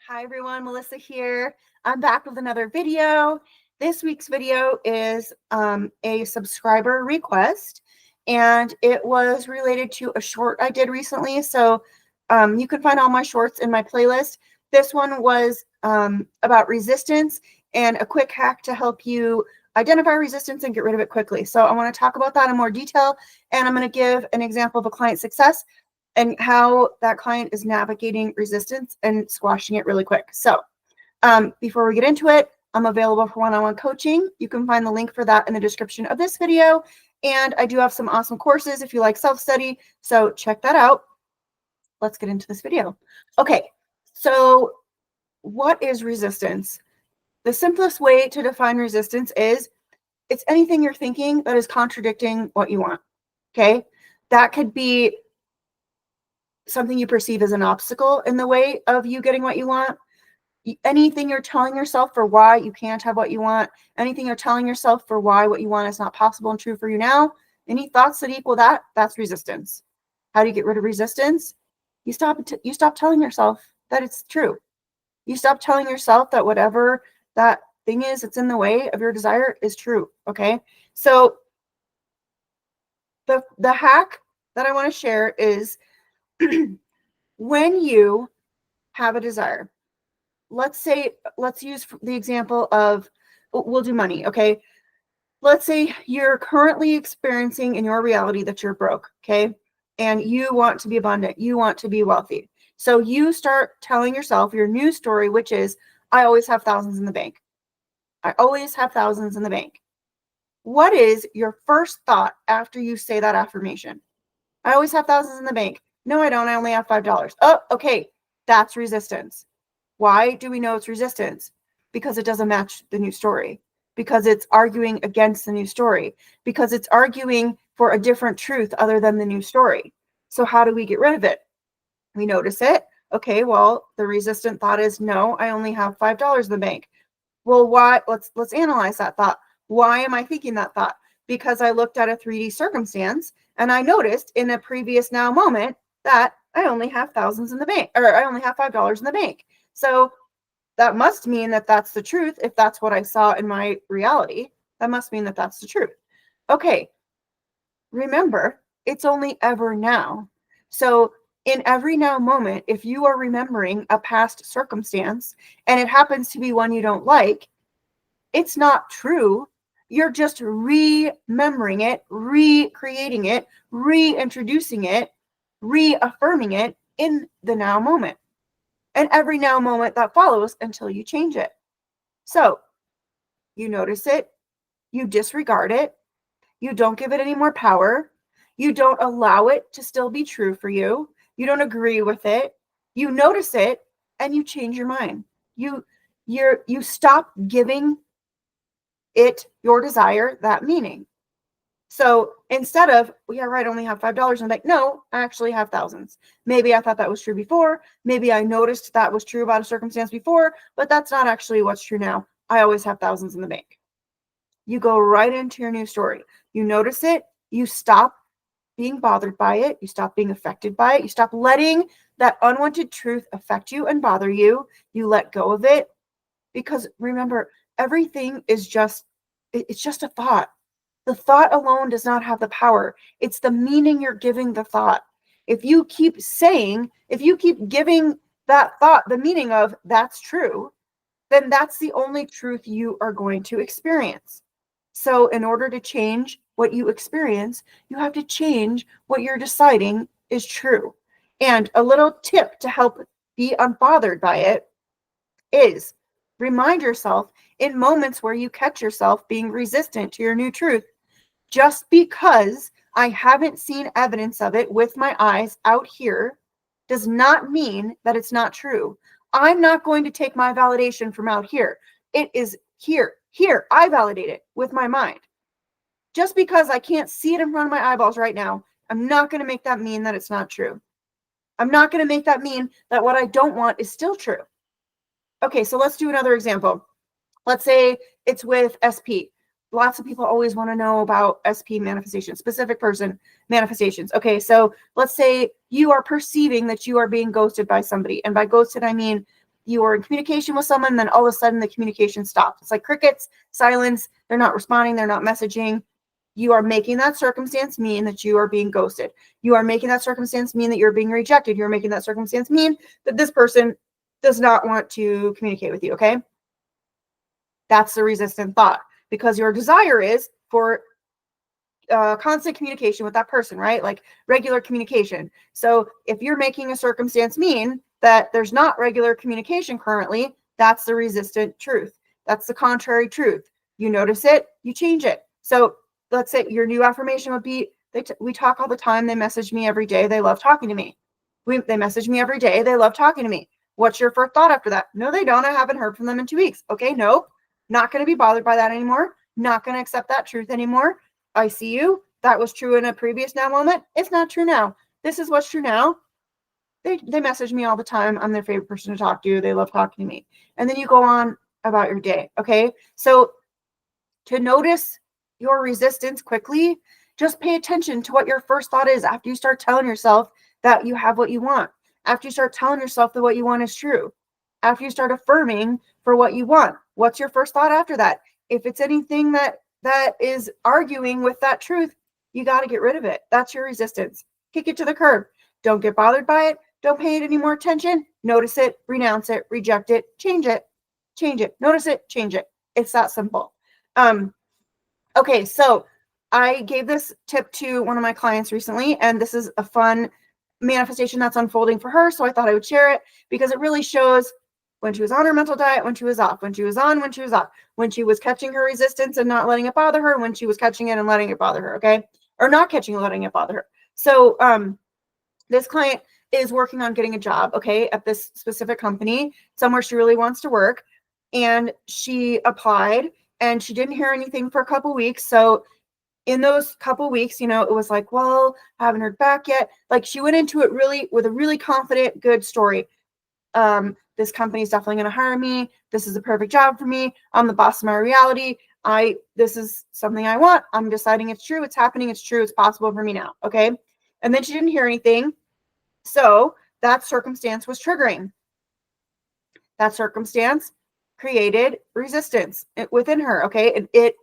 Hi everyone, Melissa here. I'm back with another video. This week's video is a subscriber request, and it was related to a short I did recently. So you can find all my shorts in my playlist. This one was about resistance and a quick hack to help you identify resistance and get rid of it quickly. So I want to talk about that in more detail, and I'm going to give an example of a client success and how that client is navigating resistance and squashing it really quick. So before we get into it, I'm available for one-on-one coaching. You can find the link for that in the description of this video. And I do have some awesome courses if you like self-study. So check that out. Let's get into this video. Okay, so what is resistance? The simplest way to define resistance is it's anything you're thinking that is contradicting what you want. Okay, that could be something you perceive as an obstacle in the way of you getting what you want. Anything you're telling yourself for why you can't have what you want, anything you're telling yourself for why what you want is not possible and true for you now, any thoughts that equal that, that's resistance. How do you get rid of resistance? You stop telling yourself that it's true. You stop telling yourself that whatever that thing is that's in the way of your desire is true, okay? So the hack that I want to share is when you have a desire, let's use the example of, we'll do money, okay? Let's say you're currently experiencing in your reality that you're broke, okay? And you want to be abundant, you want to be wealthy. So you start telling yourself your new story, which is, I always have thousands in the bank. I always have thousands in the bank. What is your first thought after you say that affirmation? I always have thousands in the bank. No, I don't. I only have $5. Oh, okay. That's resistance. Why do we know it's resistance? Because it doesn't match the new story. Because it's arguing against the new story. Because it's arguing for a different truth other than the new story. So how do we get rid of it? We notice it. Okay, well, the resistant thought is, no, I only have $5 in the bank. Well, why? Let's analyze that thought. Why am I thinking that thought? Because I looked at a 3D circumstance and I noticed in a previous now moment that I only have thousands in the bank, or I only have $5 in the bank. So that must mean that that's the truth. If that's what I saw in my reality, that must mean that that's the truth. Okay, remember, it's only ever now. So in every now moment, if you are remembering a past circumstance and it happens to be one you don't like, it's not true. You're just remembering it, recreating it, reintroducing it, reaffirming it in the now moment. And every now moment that follows until you change it. So you notice it, you disregard it, you don't give it any more power, you don't allow it to still be true for you, you don't agree with it, you notice it, and you change your mind. You stop giving it, your desire, that meaning. So instead of, well, yeah, right, I only have $5, I'm like, no, I actually have thousands. Maybe I thought that was true before. Maybe I noticed that was true about a circumstance before, but that's not actually what's true now. I always have thousands in the bank. You go right into your new story. You notice it. You stop being bothered by it. You stop being affected by it. You stop letting that unwanted truth affect you and bother you. You let go of it. Because remember, everything is it's just a thought. The thought alone does not have the power. It's the meaning you're giving the thought. If you keep giving that thought the meaning of that's true, then that's the only truth you are going to experience. So in order to change what you experience, you have to change what you're deciding is true. And a little tip to help be unbothered by it is remind yourself in moments where you catch yourself being resistant to your new truth, just because I haven't seen evidence of it with my eyes out here does not mean that it's not true. I'm not going to take my validation from out here. It is here. Here, I validate it with my mind. Just because I can't see it in front of my eyeballs right now, I'm not going to make that mean that it's not true. I'm not going to make that mean that what I don't want is still true. Okay, so let's do another example. Let's say it's with SP. Lots of people always want to know about SP manifestations, specific person manifestations. Okay, so let's say you are perceiving that you are being ghosted by somebody. And by ghosted, I mean you are in communication with someone, then all of a sudden the communication stops. It's like crickets, silence. They're not responding. They're not messaging. You are making that circumstance mean that you are being ghosted. You are making that circumstance mean that you're being rejected. You're making that circumstance mean that this person does not want to communicate with you, okay? That's the resistant thought, because your desire is for constant communication with that person, right? Like regular communication. So if you're making a circumstance mean that there's not regular communication currently, that's the resistant truth. That's the contrary truth. You notice it, you change it. So let's say your new affirmation would be, we talk all the time. They message me every day. They love talking to me. They message me every day. They love talking to me. What's your first thought after that? No, they don't. I haven't heard from them in 2 weeks. Okay, nope. Not going to be bothered by that anymore. Not going to accept that truth anymore. I see you. That was true in a previous now moment. It's not true now. This is what's true now. They message me all the time. I'm their favorite person to talk to. They love talking to me. And then you go on about your day. Okay. So to notice your resistance quickly, just pay attention to what your first thought is after you start telling yourself that you have what you want. After you start telling yourself that what you want is true. After you start affirming for what you want. What's your first thought after that? If it's anything that is arguing with that truth, you got to get rid of it. That's your resistance. Kick it to the curb. Don't get bothered by it. Don't pay it any more attention. Notice it, renounce it, reject it, change it, change it. Notice it, change it. It's that simple. Okay, so I gave this tip to one of my clients recently, and this is a fun manifestation that's unfolding for her. So I thought I would share it because it really shows when she was on her mental diet, when she was off, when she was on, when she was off, when she was catching her resistance and not letting it bother her, when she was catching it and letting it bother her, okay? Or not catching and letting it bother her. So this client is working on getting a job, okay, at this specific company, somewhere she really wants to work. And she applied and she didn't hear anything for a couple weeks. So in those couple weeks, you know, it was like, well, I haven't heard back yet. Like she went into it really with a really confident, good story. This company is definitely going to hire me. This is a perfect job for me. I'm the boss of my reality. This is something I want. I'm deciding it's true. It's happening. It's true. It's possible for me now. Okay. And then she didn't hear anything. So that circumstance was triggering. That circumstance created resistance within her. Okay. It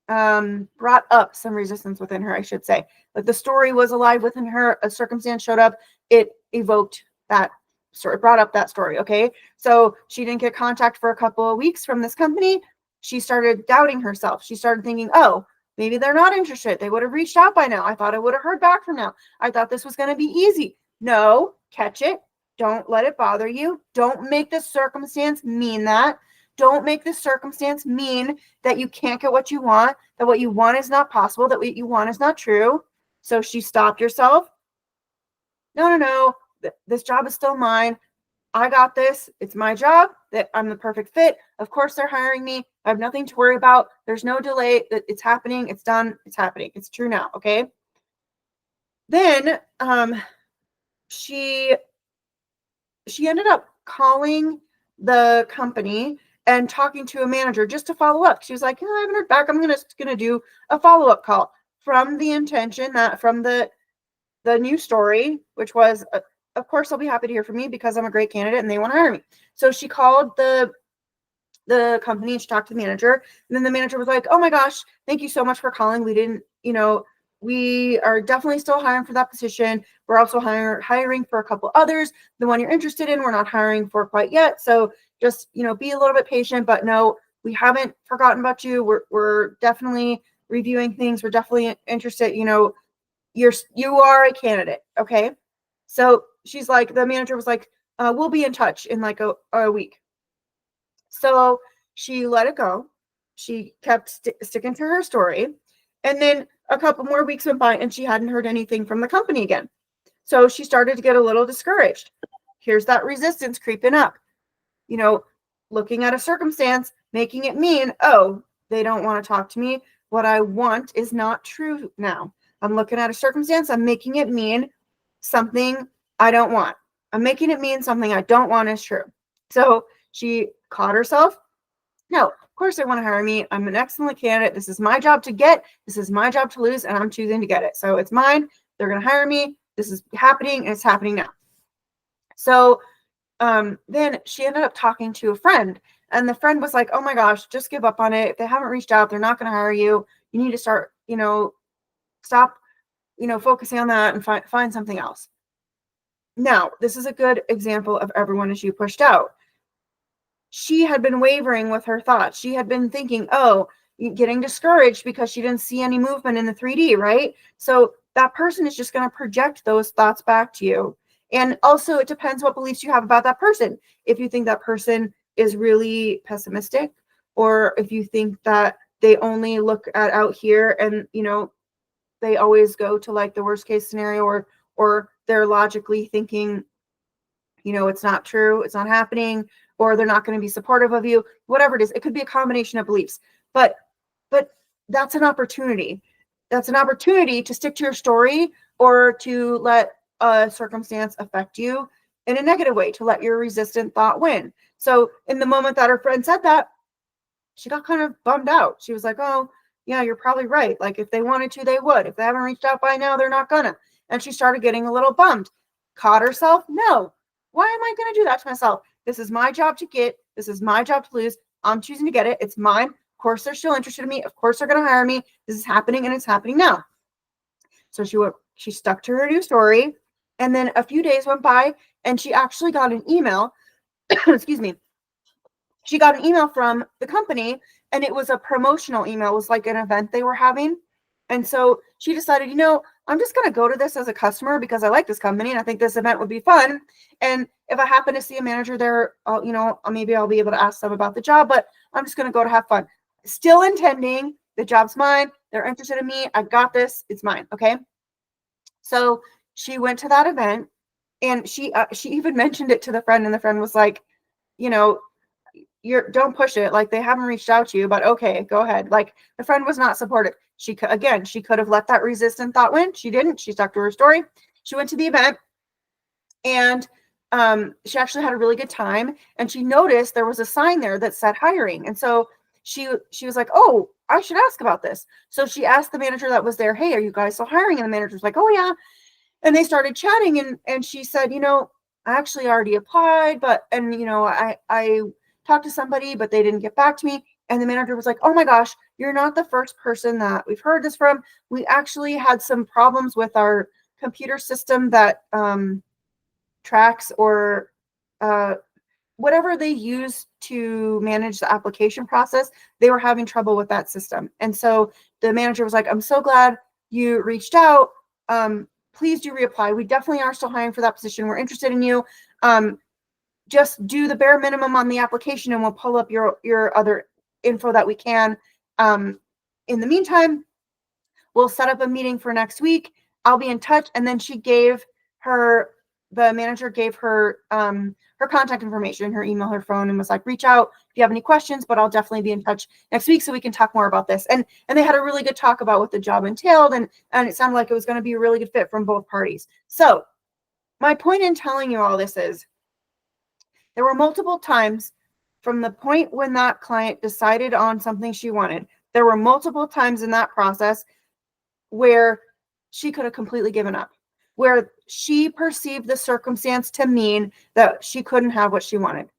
brought up some resistance within her, I should say. Like the story was alive within her. A circumstance showed up. It evoked that story, brought up that story. Okay. So she didn't get contact for a couple of weeks from this company. She started doubting herself. She started thinking, oh, maybe they're not interested. They would have reached out by now. I thought I would have heard back from now. I thought this was going to be easy. No, catch it. Don't let it bother you. Don't make the circumstance mean that. Don't make this circumstance mean that you can't get what you want, that what you want is not possible, that what you want is not true. So she stopped herself. No. This job is still mine. I got this. It's my job. That I'm the perfect fit. Of course, they're hiring me. I have nothing to worry about. There's no delay. It's happening. It's done. It's happening. It's true now. Okay. Then she ended up calling the company and talking to a manager just to follow up. She was like, I haven't heard back. I'm gonna do a follow-up call from the intention that from the new story, which was, of course, they'll be happy to hear from me because I'm a great candidate and they want to hire me. So she called the company and she talked to the manager. And then the manager was like, oh my gosh, thank you so much for calling. We didn't, we are definitely still hiring for that position. We're also hiring for a couple others. The one you're interested in, we're not hiring for quite yet. So just, be a little bit patient, but no, we haven't forgotten about you. We're definitely reviewing things. We're definitely interested, you are a candidate. Okay. So she's like, the manager was like, we'll be in touch in like a week. So she let it go. She kept sticking to her story. And then a couple more weeks went by and she hadn't heard anything from the company again. So she started to get a little discouraged. Here's that resistance creeping up, looking at a circumstance, making it mean, oh, they don't want to talk to me. What I want is not true now. I'm looking at a circumstance. I'm making it mean something I don't want. I'm making it mean something I don't want is true. So she caught herself. No, of course they want to hire me. I'm an excellent candidate. This is my job to get. This is my job to lose, and I'm choosing to get it. So it's mine. They're going to hire me. This is happening, and it's happening now. So then she ended up talking to a friend, and the friend was like, oh my gosh, just give up on it. If they haven't reached out, they're not going to hire you. You need to start, stop, focusing on that and find something else. Now, this is a good example of everyone as you pushed out. She had been wavering with her thoughts. She had been thinking, oh, getting discouraged because she didn't see any movement in the 3D, right? So that person is just going to project those thoughts back to you. And also, it depends what beliefs you have about that person. If you think that person is really pessimistic, or if you think that they only look at out here and, they always go to like the worst case scenario, or they're logically thinking, it's not true, it's not happening, or they're not going to be supportive of you, whatever it is. It could be a combination of beliefs, but that's an opportunity. That's an opportunity to stick to your story, or to let a circumstance affect you in a negative way, to let your resistant thought win. So in the moment that her friend said that, she got kind of bummed out. She was like, oh yeah, you're probably right. Like if they wanted to, they would. If they haven't reached out by now, they're not gonna. And she started getting a little bummed. Caught herself? No. Why am I going to do that to myself? This is my job to get. This is my job to lose. I'm choosing to get it. It's mine. Of course, they're still interested in me. Of course, they're going to hire me. This is happening, and it's happening now. So she stuck to her new story. And then a few days went by, and she actually got an email. Excuse me. She got an email from the company, and it was a promotional email. It was like an event they were having. And so she decided, I'm just going to go to this as a customer because I like this company and I think this event would be fun. And if I happen to see a manager there, maybe I'll be able to ask them about the job, but I'm just going to go to have fun. Still intending the job's mine. They're interested in me. I got this. It's mine. Okay. So she went to that event, and she even mentioned it to the friend, and the friend was like, don't push it. Like they haven't reached out to you, but okay, go ahead. Like the friend was not supportive. She could have let that resistant thought win. She didn't. She stuck to her story. She went to the event, and she actually had a really good time. And she noticed there was a sign there that said hiring. And so she was like, oh, I should ask about this. So she asked the manager that was there, hey, are you guys still hiring? And the manager was like, oh yeah. And they started chatting, and she said, I actually already applied, I talked to somebody, but they didn't get back to me. And the manager was like, oh my gosh, you're not the first person that we've heard this from. We actually had some problems with our computer system that tracks or whatever they use to manage the application process. They were having trouble with that system. And so the manager was like, I'm so glad you reached out. Please do reapply. We definitely are still hiring for that position. We're interested in you. Just do the bare minimum on the application, and we'll pull up your other info that we can. In the meantime, we'll set up a meeting for next week. I'll be in touch. And then the manager gave her her contact information, her email, her phone, and was like, reach out if you have any questions, but I'll definitely be in touch next week so we can talk more about this. And they had a really good talk about what the job entailed, and it sounded like it was going to be a really good fit from both parties. So my point in telling you all this is, there were multiple times from the point when that client decided on something she wanted, there were multiple times in that process where she could have completely given up, where she perceived the circumstance to mean that she couldn't have what she wanted,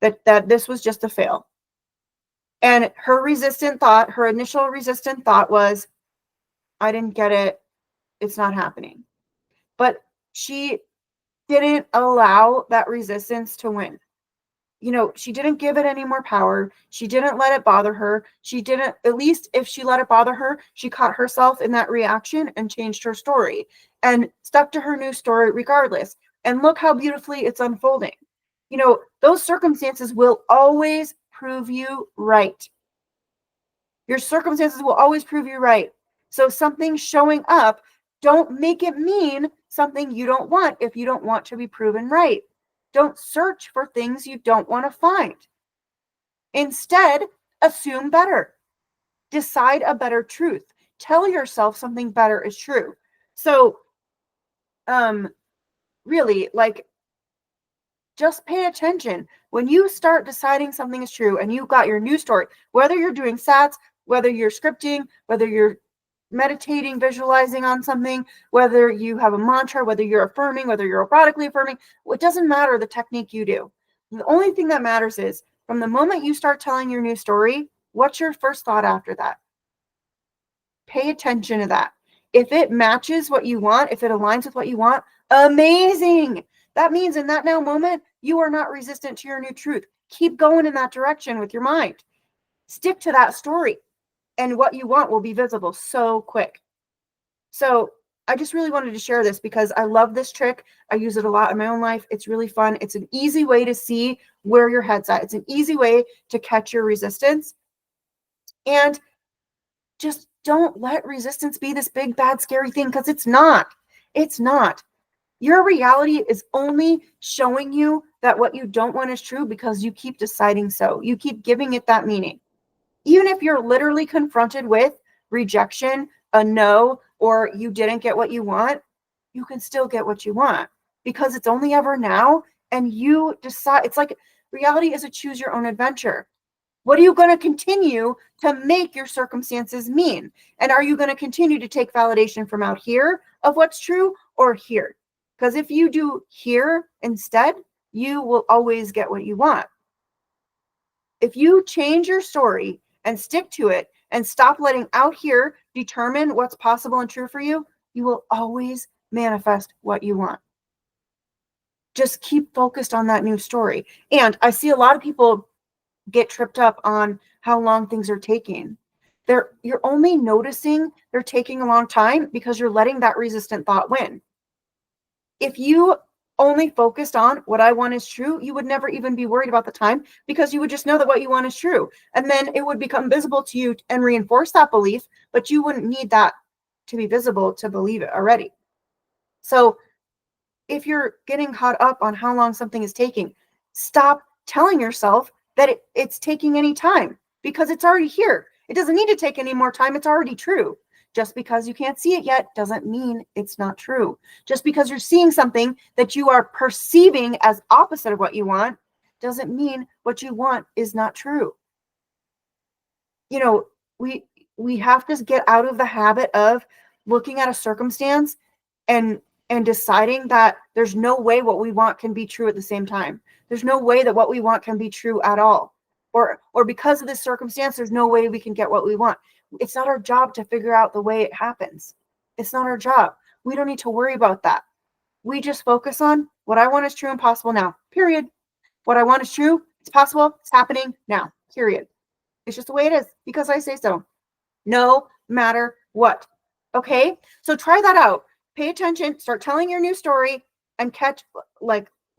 that this was just a fail. And her initial resistant thought was, I didn't get it. It's not happening. But she didn't allow that resistance to win. She didn't give it any more power. She didn't let it bother her. She didn't, at least if she let it bother her, she caught herself in that reaction and changed her story and stuck to her new story regardless. And look how beautifully it's unfolding. Those circumstances will always prove you right. Your circumstances will always prove you right. So something showing up, don't make it mean something you don't want if you don't want to be proven right. Don't search for things you don't want to find. Instead, assume better. Decide a better truth. Tell yourself something better is true. So, really, just pay attention. When you start deciding something is true and you've got your new story, whether you're doing SATs, whether you're scripting, whether you're meditating, visualizing on something, whether you have a mantra, whether you're affirming, whether you're erotically affirming, it doesn't matter the technique you do. The only thing that matters is from the moment you start telling your new story, what's your first thought after that? Pay attention to that. If it matches what you want, if it aligns with what you want, amazing. That means in that now moment, you are not resistant to your new truth. Keep going in that direction with your mind. Stick to that story, and what you want will be visible so quick. So I just really wanted to share this because I love this trick. I use it a lot in my own life. It's really fun. It's an easy way to see where your head's at. It's an easy way to catch your resistance. And just don't let resistance be this big, bad, scary thing, because it's not. It's not. Your reality is only showing you that what you don't want is true because you keep deciding so. You keep giving it that meaning. Even if you're literally confronted with rejection, a no, or you didn't get what you want, you can still get what you want because it's only ever now, and you decide. It's like reality is a choose your own adventure. What are you going to continue to make your circumstances mean? And are you going to continue to take validation from out here of what's true or here? Because if you do here instead, you will always get what you want. If you change your story and stick to it and stop letting out here determine what's possible and true for you, you will always manifest what you want. Just keep focused on that new story. And I see a lot of people get tripped up on how long things are taking. You're only noticing they're taking a long time because you're letting that resistant thought win. If you only focused on what I want is true, you would never even be worried about the time because you would just know that what you want is true. And then it would become visible to you and reinforce that belief, but you wouldn't need that to be visible to believe it already. So if you're getting caught up on how long something is taking, stop telling yourself that it's taking any time because it's already here. It doesn't need to take any more time. It's already true. Just because you can't see it yet doesn't mean it's not true. Just because you're seeing something that you are perceiving as opposite of what you want doesn't mean what you want is not true. You know, we have to get out of the habit of looking at a circumstance and deciding that there's no way what we want can be true at the same time. There's no way that what we want can be true at all. Or because of this circumstance, there's no way we can get what we want. It's not our job to figure out the way it happens. It's not our job. We don't need to worry about that. We just focus on what I want is true and possible now, period. What I want is true, it's possible, it's happening now, period. It's just the way it is because I say so. No matter what. Okay? So try that out. Pay attention, start telling your new story and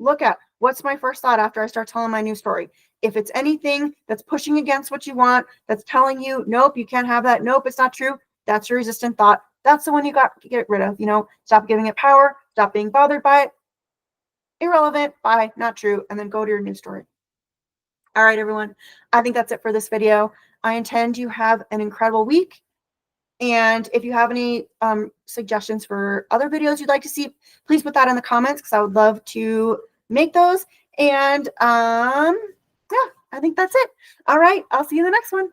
look at what's my first thought after I start telling my new story. If it's anything that's pushing against what you want, that's telling you, nope, you can't have that. Nope, it's not true. That's your resistant thought. That's the one you got to get rid of. Stop giving it power. Stop being bothered by it. Irrelevant. Bye. Not true. And then go to your new story. All right, everyone. I think that's it for this video. I intend you have an incredible week. And if you have any suggestions for other videos you'd like to see, please put that in the comments because I would love to make those. And yeah, I think that's it. All right. I'll see you in the next one.